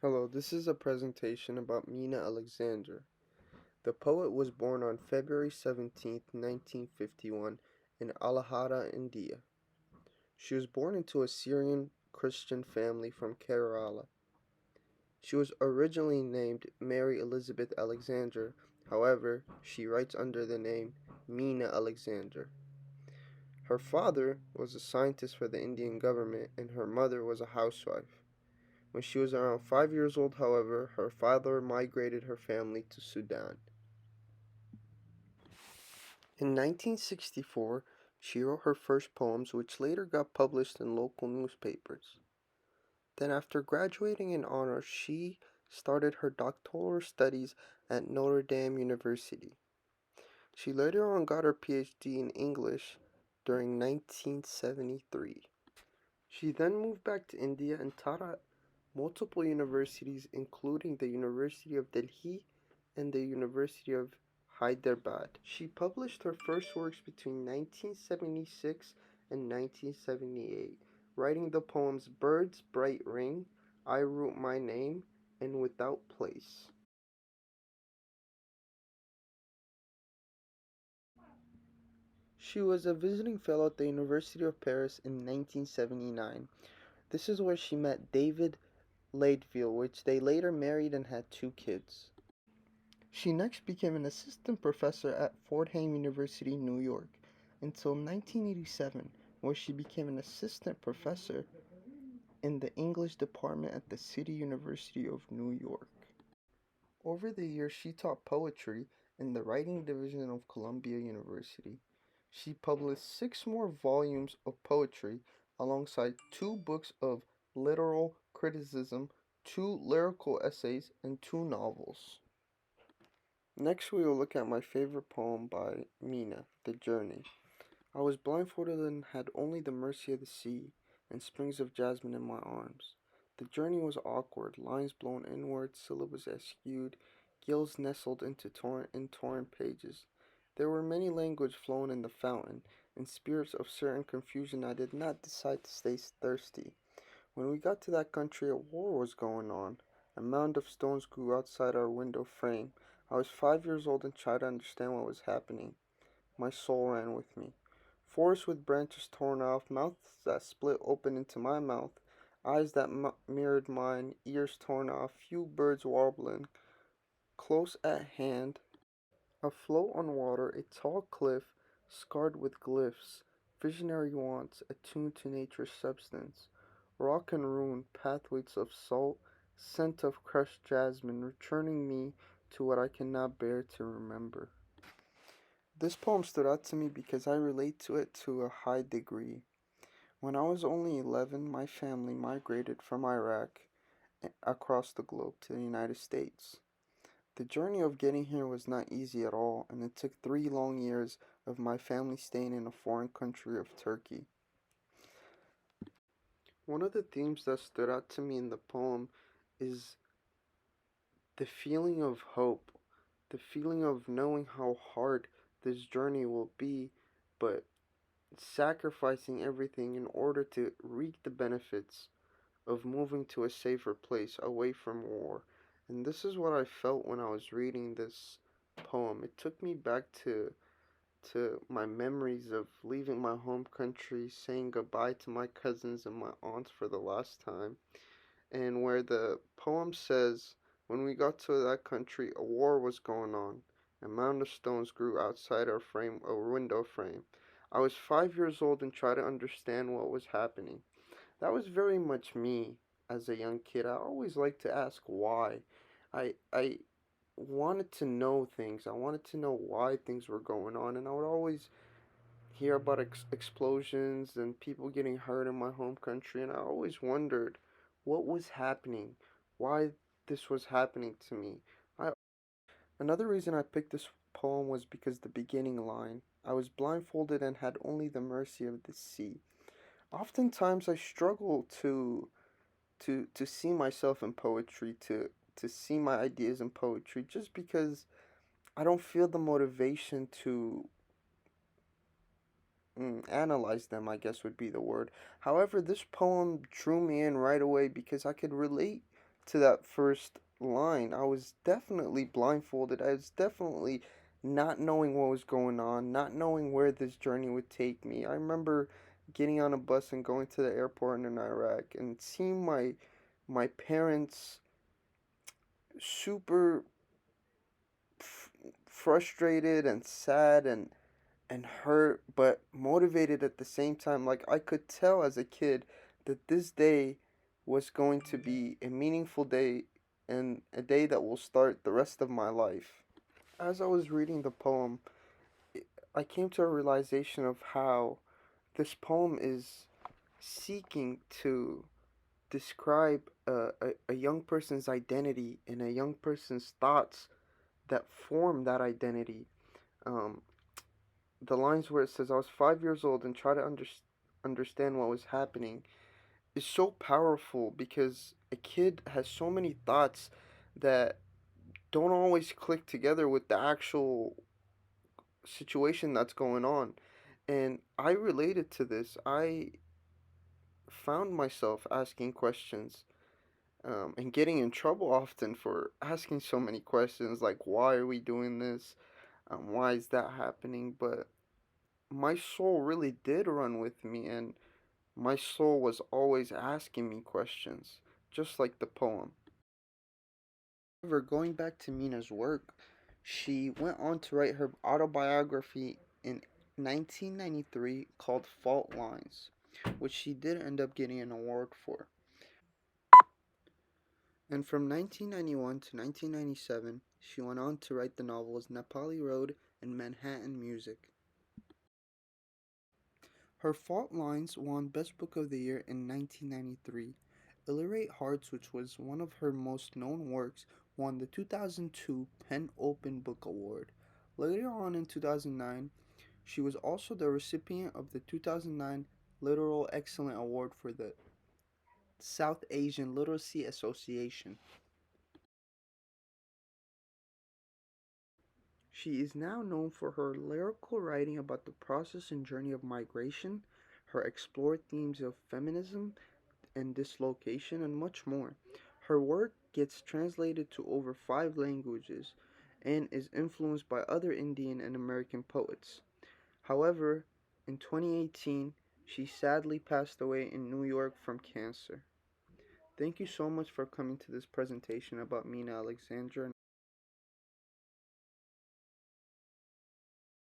Hello, this is a presentation about Meena Alexander. The poet was born on February 17th, 1951 in Allahabad, India. She was born into a Syrian Christian family from Kerala. She was originally named Mary Elizabeth Alexander, however, she writes under the name Meena Alexander. Her father was a scientist for the Indian government and her mother was a housewife. When she was around 5 years old, however, her father migrated her family to Sudan. In 1964, she wrote her first poems, which later got published in local newspapers. Then, after graduating in honors, she started her doctoral studies at Notre Dame University. She later on got her PhD in English during 1973. She then moved back to India and taught at multiple universities, including the University of Delhi and the University of Hyderabad. She published her first works between 1976 and 1978, writing the poems Bird's Bright Ring, I Wrote My Name, and Without Place. She was a visiting fellow at the University of Paris in 1979. This is where she met David Leadville, which they later married and had two kids. She next became an assistant professor at Fordham University, New York, until 1987, where she became an assistant professor in the English department at the City University of New York. Over the years, she taught poetry in the writing division of Columbia University. She published six more volumes of poetry alongside two books of literal criticism, two lyrical essays, and two novels. Next, we will look at my favorite poem by Meena, The Journey. I was blindfolded and had only the mercy of the sea and springs of jasmine in my arms. The journey was awkward, lines blown inward, syllables askewed, gills nestled into torrent pages. There were many languages flown in the fountain. In spirits of certain confusion, I did not decide to stay thirsty. When we got to that country, a war was going on. A mound of stones grew outside our window frame. I was 5 years old and tried to understand what was happening. My soul ran with me. Forests with branches torn off, mouths that split open into my mouth, eyes that mirrored mine, ears torn off, few birds warbling. Close at hand, afloat on water, a tall cliff, scarred with glyphs, visionary wants, attuned to nature's substance. Rock and ruin, pathways of salt, scent of crushed jasmine, returning me to what I cannot bear to remember. This poem stood out to me because I relate to it to a high degree. When I was only 11, my family migrated from Iraq across the globe to the United States. The journey of getting here was not easy at all, and it took 3 long years of my family staying in a foreign country of Turkey. One of the themes that stood out to me in the poem is the feeling of hope, the feeling of knowing how hard this journey will be, but sacrificing everything in order to reap the benefits of moving to a safer place away from war. And this is what I felt when I was reading this poem. It took me back to my memories of leaving my home country, saying goodbye to my cousins and my aunts for the last time, and where the poem says, when we got to that country, a war was going on. A mound of stones grew outside our window frame. I was 5 years old and tried to understand what was happening. That was very much me as a young kid. I always liked to ask why. I wanted to know things. I wanted to know why things were going on, and I would always hear about explosions and people getting hurt in my home country, and I always wondered what was happening, why this was happening to me. I Another reason I picked this poem was because the beginning line, I was blindfolded and had only the mercy of the sea. Oftentimes I struggle to see myself in poetry, to see my ideas in poetry just because I don't feel the motivation to analyze them, I guess would be the word. However, this poem drew me in right away because I could relate to that first line, I was definitely blindfolded. I was definitely not knowing what was going on, not knowing where this journey would take me. I remember getting on a bus and going to the airport in Iraq and seeing my parents super f- frustrated and sad and hurt, but motivated at the same time. Like I could tell as a kid that this day was going to be a meaningful day and a day that will start the rest of my life. As I was reading the poem, I came to a realization of how this poem is seeking to describe a young person's identity and a young person's thoughts that form that identity. Um, the lines where it says, I was 5 years old and try to understand what was happening is so powerful because a kid has so many thoughts that don't always click together with the actual situation that's going on. And I related to this. I found myself asking questions and getting in trouble often for asking so many questions like, why are we doing this? Why is that happening? But my soul really did run with me, and my soul was always asking me questions, just like the poem. However, going back to Mina's work, she went on to write her autobiography in 1993 called Fault Lines, which she did end up getting an award for. And from 1991 to 1997, she went on to write the novels Nepali Road and Manhattan Music. Her Fault Lines won Best Book of the Year in 1993. Illiterate Hearts, which was one of her most known works, won the 2002 Penn Open Book Award. Later on in 2009, she was also the recipient of the 2009 Literal Excellence Award for the South Asian Literacy Association. She is now known for her lyrical writing about the process and journey of migration, her explored themes of feminism and dislocation, and much more. Her work gets translated to over 5 languages and is influenced by other Indian and American poets. However, in 2018, she sadly passed away in New York from cancer. Thank you so much for coming to this presentation about Meena Alexander.